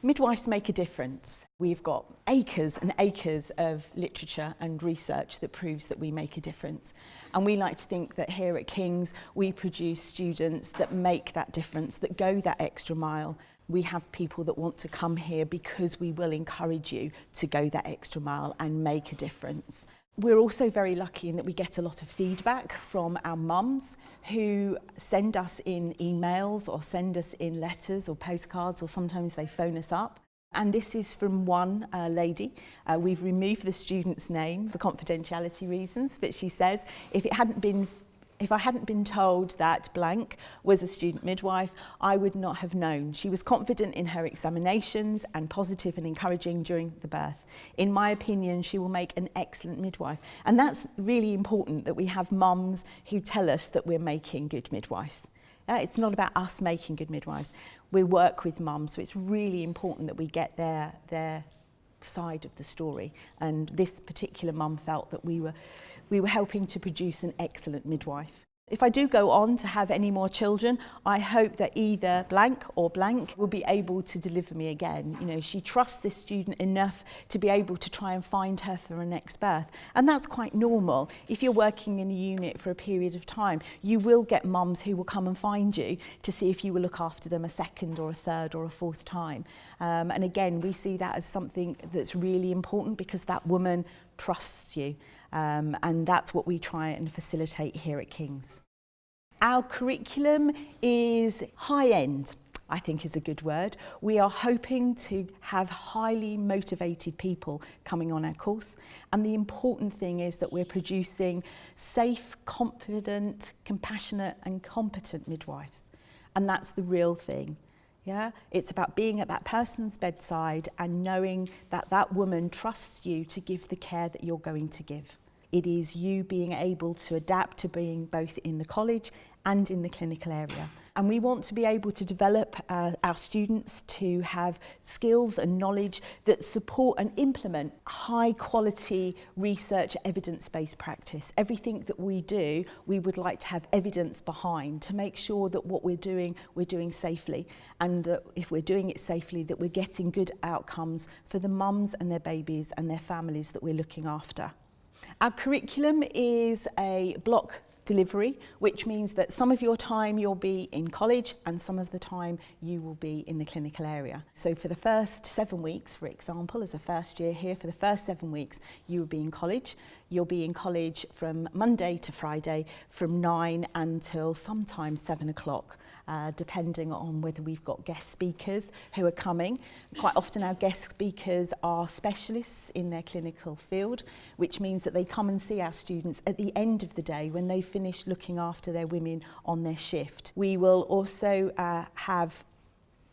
Midwives make a difference. We've got acres and acres of literature and research that proves that we make a difference. And we like to think that here at King's, we produce students that make that difference, that go that extra mile. We have people that want to come here because we will encourage you to go that extra mile and make a difference. We're also very lucky in that we get a lot of feedback from our mums who send us in emails or send us in letters or postcards, or sometimes they phone us up. And this is from one lady. We've removed the student's name for confidentiality reasons, but she says, if I hadn't been told that blank was a student midwife, I would not have known. She was confident in her examinations and positive and encouraging during the birth. In my opinion, she will make an excellent midwife. And that's really important, that we have mums who tell us that we're making good midwives. It's not about us making good midwives. We work with mums, so it's really important that we get their side of the story. And this particular mum felt that we were helping to produce an excellent midwife. If I do go on to have any more children, I hope that either blank or blank will be able to deliver me again. You know, she trusts this student enough to be able to try and find her for her next birth. And that's quite normal. If you're working in a unit for a period of time, you will get mums who will come and find you to see if you will look after them a second or a third or a fourth time. And again, we see that as something that's really important, because that woman trusts you. And that's what we try and facilitate here at King's. Our curriculum is high-end, I think is a good word. We are hoping to have highly motivated people coming on our course. And the important thing is that we're producing safe, confident, compassionate and competent midwives. And that's the real thing. Yeah, it's about being at that person's bedside and knowing that that woman trusts you to give the care that you're going to give. It is you being able to adapt to being both in the college and in the clinical area. And we want to be able to develop our students to have skills and knowledge that support and implement high quality research, evidence-based practice. Everything that we do, we would like to have evidence behind to make sure that what we're doing safely. And that if we're doing it safely, that we're getting good outcomes for the mums and their babies and their families that we're looking after. Our curriculum is a block delivery, which means that some of your time you'll be in college and some of the time you will be in the clinical area. So for the first 7 weeks, for example, as a first year here, for the first 7 weeks you will be in college. You'll be in college from Monday to Friday from 9 until sometimes 7 o'clock. Depending on whether we've got guest speakers who are coming. Quite often our guest speakers are specialists in their clinical field, which means that they come and see our students at the end of the day when they finish looking after their women on their shift. We will also have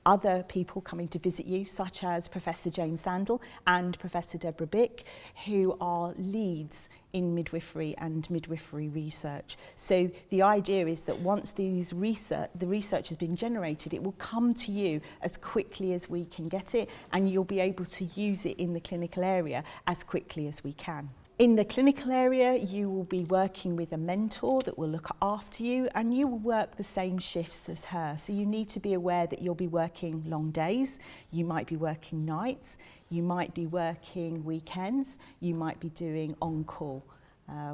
other people coming to visit you, such as Professor Jane Sandel and Professor Deborah Bick, who are leads in midwifery and midwifery research. So the idea is that once the research has been generated, it will come to you as quickly as we can get it, and you'll be able to use it in the clinical area as quickly as we can. In the clinical area, you will be working with a mentor that will look after you, and you will work the same shifts as her. So you need to be aware that you'll be working long days, you might be working nights, you might be working weekends, you might be doing on-call,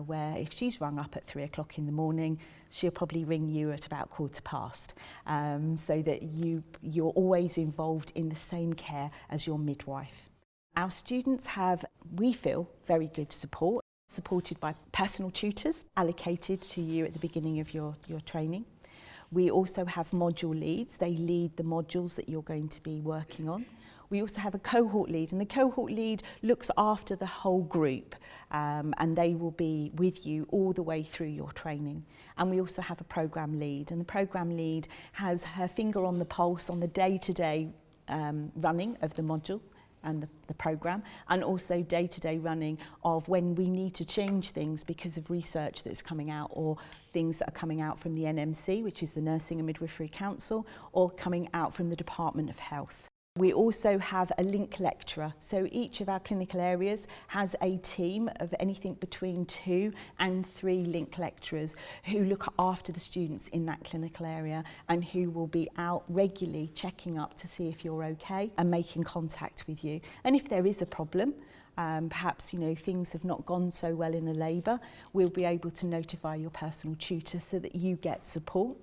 where if she's rung up at 3 o'clock in the morning, she'll probably ring you at about 1:15, so that you're always involved in the same care as your midwife. Our students have, we feel, very good support, supported by personal tutors allocated to you at the beginning of your training. We also have module leads. They lead the modules that you're going to be working on. We also have a cohort lead, and the cohort lead looks after the whole group, and they will be with you all the way through your training. And we also have a programme lead, and the programme lead has her finger on the pulse on the day-to-day running of the module and the programme, and also day-to-day running of when we need to change things because of research that's coming out, or things that are coming out from the NMC, which is the Nursing and Midwifery Council, or coming out from the Department of Health. We also have a link lecturer. So each of our clinical areas has a team of anything between 2 and 3 link lecturers who look after the students in that clinical area and who will be out regularly checking up to see if you're okay and making contact with you. And if there is a problem, perhaps things have not gone so well in a labour, we'll be able to notify your personal tutor so that you get support.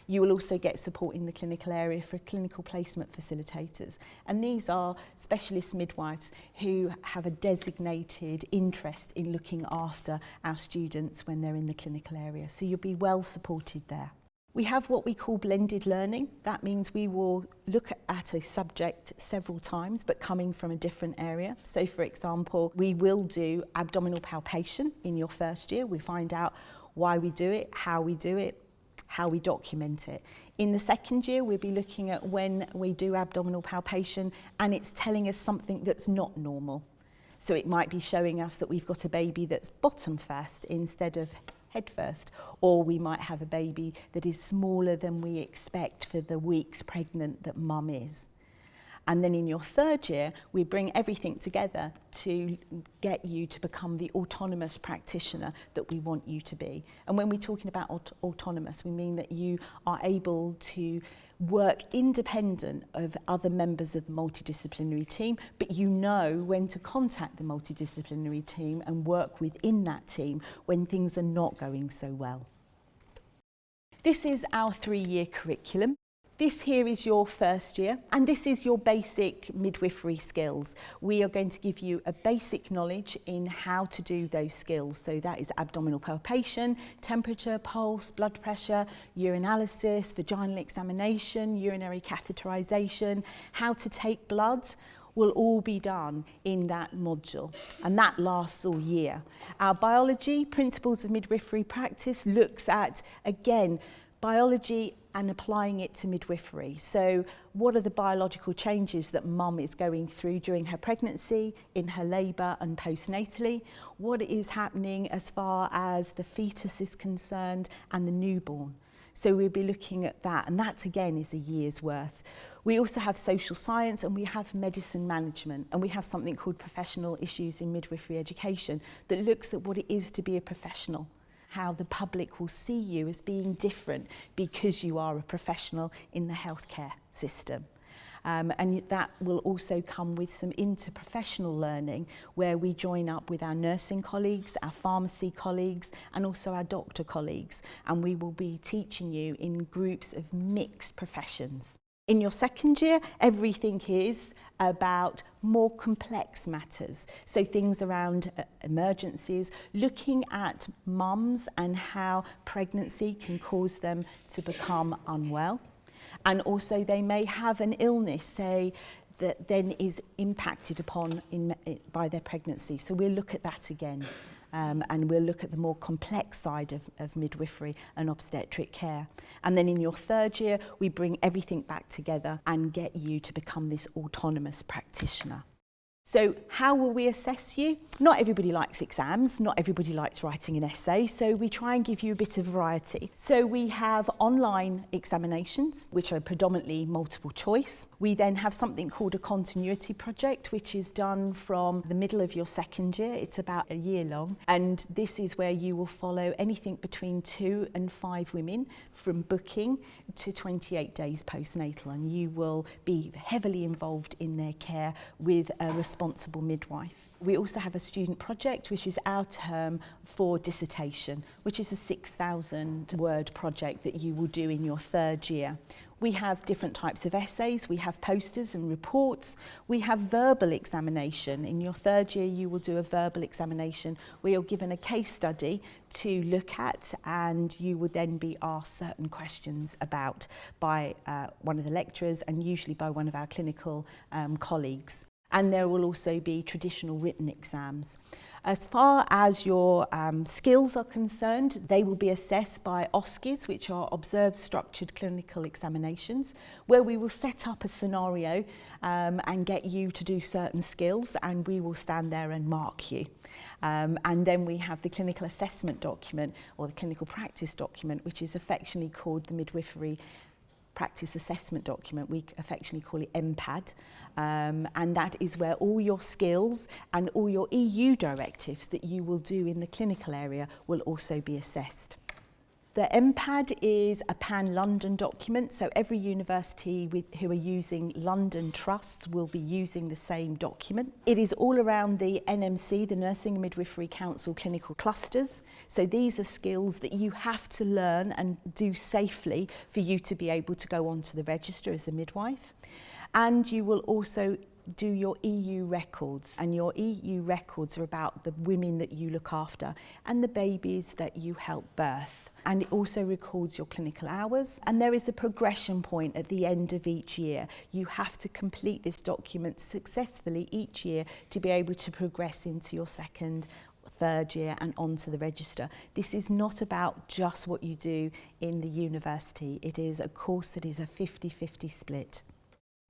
You will also get support in the clinical area for clinical placement facilitators. And these are specialist midwives who have a designated interest in looking after our students when they're in the clinical area. So you'll be well supported there. We have what we call blended learning. That means we will look at a subject several times, but coming from a different area. So for example, we will do abdominal palpation in your first year. We find out why we do it, how we document it. In the second year, we'll be looking at when we do abdominal palpation and it's telling us something that's not normal. So it might be showing us that we've got a baby that's bottom first instead of head first, or we might have a baby that is smaller than we expect for the weeks pregnant that mum is. And then in your third year, we bring everything together to get you to become the autonomous practitioner that we want you to be. And when we're talking about autonomous, we mean that you are able to work independent of other members of the multidisciplinary team, but you know when to contact the multidisciplinary team and work within that team when things are not going so well. This is our 3-year curriculum. This here is your first year, and this is your basic midwifery skills. We are going to give you a basic knowledge in how to do those skills. So that is abdominal palpation, temperature, pulse, blood pressure, urinalysis, vaginal examination, urinary catheterization, how to take blood, will all be done in that module, and that lasts all year. Our biology, principles of midwifery practice, looks at, again, biology and applying it to midwifery. So what are the biological changes that mum is going through during her pregnancy, in her labour and postnatally? What is happening as far as the fetus is concerned and the newborn? So we'll be looking at that, and that again is a year's worth. We also have social science and we have medicine management, and we have something called professional issues in midwifery education that looks at what it is to be a professional, how the public will see you as being different because you are a professional in the healthcare system. And that will also come with some interprofessional learning where we join up with our nursing colleagues, our pharmacy colleagues, and also our doctor colleagues. And we will be teaching you in groups of mixed professions. In your second year, everything is about more complex matters. So things around emergencies, looking at mums and how pregnancy can cause them to become unwell. And also they may have an illness, say, that then is impacted upon by their pregnancy. So we'll look at that again. And we'll look at the more complex side of midwifery and obstetric care. And then in your third year, we bring everything back together and get you to become this autonomous practitioner. So how will we assess you? Not everybody likes exams, not everybody likes writing an essay, so we try and give you a bit of variety. So we have online examinations, which are predominantly multiple choice. We then have something called a continuity project, which is done from the middle of your second year. It's about a year long, and this is where you will follow anything between 2 and 5 women from booking to 28 days postnatal, and you will be heavily involved in their care with a responsible midwife. We also have a student project, which is our term for dissertation, which is a 6,000 word project that you will do in your third year. We have different types of essays, we have posters and reports, we have verbal examination. In your third year you will do a verbal examination where you're given a case study to look at, and you will then be asked certain questions about by one of the lecturers and usually by one of our clinical colleagues. And there will also be traditional written exams. As far as your skills are concerned, they will be assessed by OSCEs, which are Observed Structured Clinical Examinations, where we will set up a scenario and get you to do certain skills, and we will stand there and mark you. And then we have the clinical assessment document, or the clinical practice document, which is affectionately called the Midwifery practice assessment document. We affectionately call it MPAD, and that is where all your skills and all your EU directives that you will do in the clinical area will also be assessed. The MPAD is a pan-London document, so every university who are using London trusts will be using the same document. It is all around the NMC, the Nursing and Midwifery Council clinical clusters. So these are skills that you have to learn and do safely for you to be able to go onto the register as a midwife. And you will also do your EU records, and your EU records are about the women that you look after and the babies that you help birth. And it also records your clinical hours, and there is a progression point at the end of each year. You have to complete this document successfully each year to be able to progress into your second, third year and onto the register. This is not about just what you do in the university. It is a course that is a 50-50 split.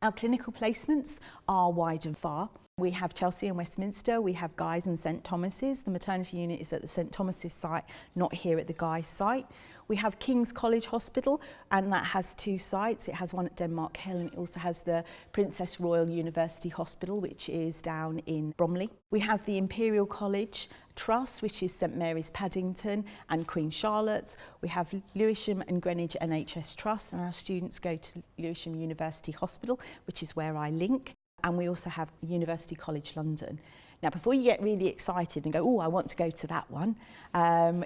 Our clinical placements are wide and far. We have Chelsea and Westminster, we have Guy's and St Thomas's. The maternity unit is at the St Thomas's site, not here at the Guy's site. We have King's College Hospital, and that has 2 sites. It has one at Denmark Hill, and it also has the Princess Royal University Hospital, which is down in Bromley. We have the Imperial College Trust, which is St Mary's Paddington and Queen Charlotte's. We have Lewisham and Greenwich NHS Trust, and our students go to Lewisham University Hospital, which is where I link. And we also have University College London. Now, before you get really excited and go, oh, I want to go to that one,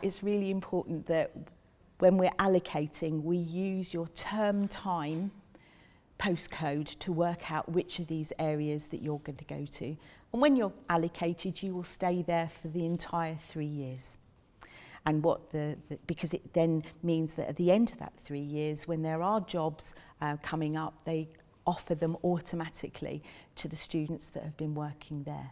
it's really important that when we're allocating, we use your term time postcode to work out which of these areas that you're going to go to. And when you're allocated, you will stay there for the entire 3 years. And because it then means that at the end of that 3 years, when there are jobs coming up, they offer them automatically to the students that have been working there.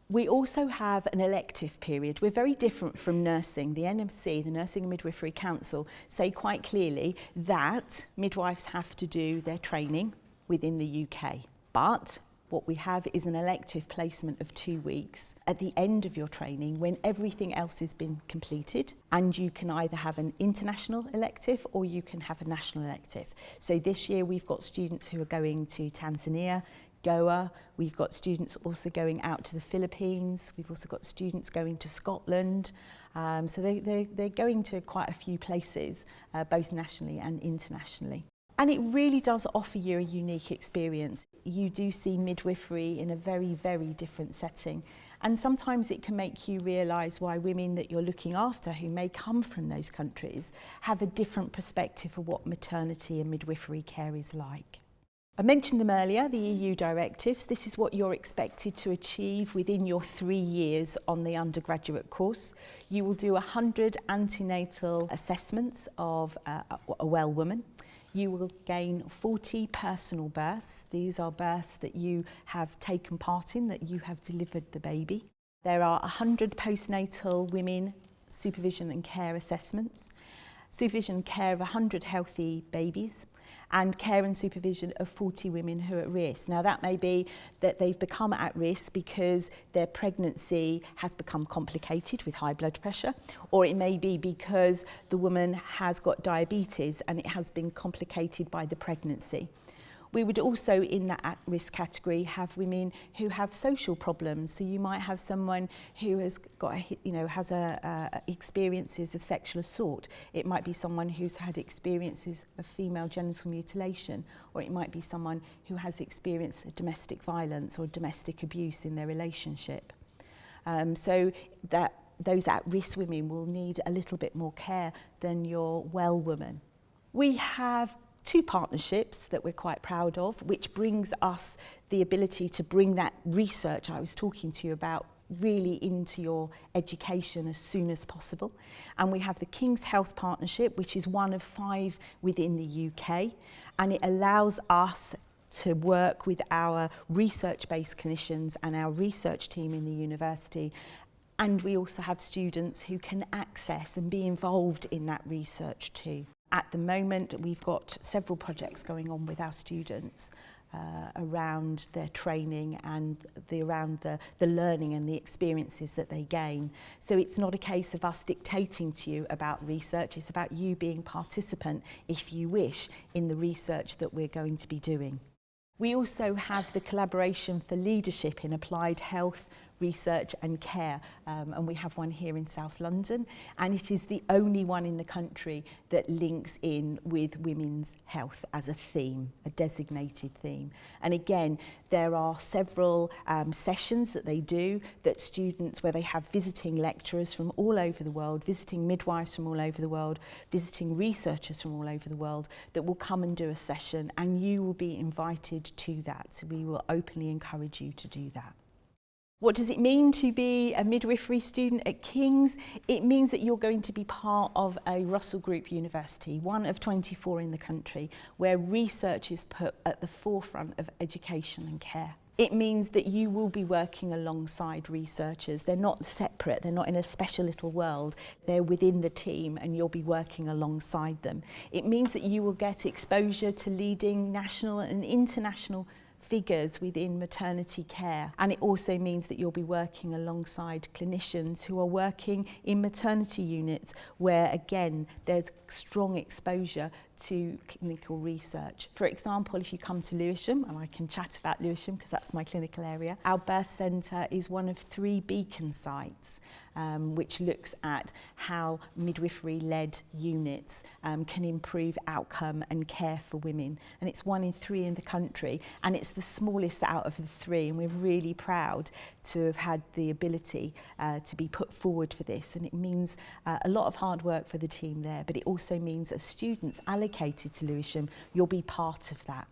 We also have an elective period. We're very different from nursing. The NMC, the Nursing and Midwifery Council, say quite clearly that midwives have to do their training within the UK. But what we have is an elective placement of 2 weeks at the end of your training when everything else has been completed, and you can either have an international elective or you can have a national elective. So this year we've got students who are going to Tanzania, Goa, we've got students also going out to the Philippines, we've also got students going to Scotland, so they're going to quite a few places, both nationally and internationally. And it really does offer you a unique experience. You do see midwifery in a very, very different setting. And sometimes it can make you realise why women that you're looking after who may come from those countries have a different perspective of what maternity and midwifery care is like. I mentioned them earlier, the EU directives. This is what you're expected to achieve within your 3 years on the undergraduate course. You will do 100 antenatal assessments of a well woman. You will gain 40 personal births. These are births that you have taken part in, that you have delivered the baby. There are 100 postnatal women supervision and care assessments, supervision and care of 100 healthy babies, and care and supervision of 40 women who are at risk. Now that may be that they've become at risk because their pregnancy has become complicated with high blood pressure, or it may be because the woman has got diabetes and it has been complicated by the pregnancy. We would also, in that at-risk category, have women who have social problems. So you might have someone who has got, has experiences of sexual assault. It might be someone who's had experiences of female genital mutilation, or it might be someone who has experienced domestic violence or domestic abuse in their relationship. So that those at-risk women will need a little bit more care than your well woman. We have 2 partnerships that we're quite proud of, which brings us the ability to bring that research I was talking to you about really into your education as soon as possible. And we have the King's Health Partnership, which is one of 5 within the UK, and it allows us to work with our research-based clinicians and our research team in the university. And we also have students who can access and be involved in that research too. At the moment, we've got several projects going on with our students. around their training and around the learning and the experiences that they gain. So it's not a case of us dictating to you about research, it's about you being participant, if you wish, in the research that we're going to be doing. We also have the collaboration for leadership in applied health, research and care, and we have one here in South London, and it is the only one in the country that links in with women's health as a theme, a designated theme. And again, there are several sessions that they do that students, where they have visiting lecturers from all over the world, visiting midwives from all over the world, visiting researchers from all over the world, that will come and do a session, and you will be invited to that. So we will openly encourage you to do that. What does it mean to be a midwifery student at King's? It means that you're going to be part of a Russell Group university, one of 24 in the country, where research is put at the forefront of education and care. It means that you will be working alongside researchers. They're not separate, they're not in a special little world. They're within the team and you'll be working alongside them. It means that you will get exposure to leading national and international figures within maternity care, and it also means that you'll be working alongside clinicians who are working in maternity units where again there's strong exposure to clinical research. For example, if you come to Lewisham, and I can chat about Lewisham because that's my clinical area, our birth centre is one of 3 beacon sites which looks at how midwifery-led units can improve outcome and care for women. And it's 1 in 3 in the country, and it's the smallest out of the 3, and we're really proud to have had the ability to be put forward for this. And it means a lot of hard work for the team there, but it also means as students allocated to Lewisham, you'll be part of that.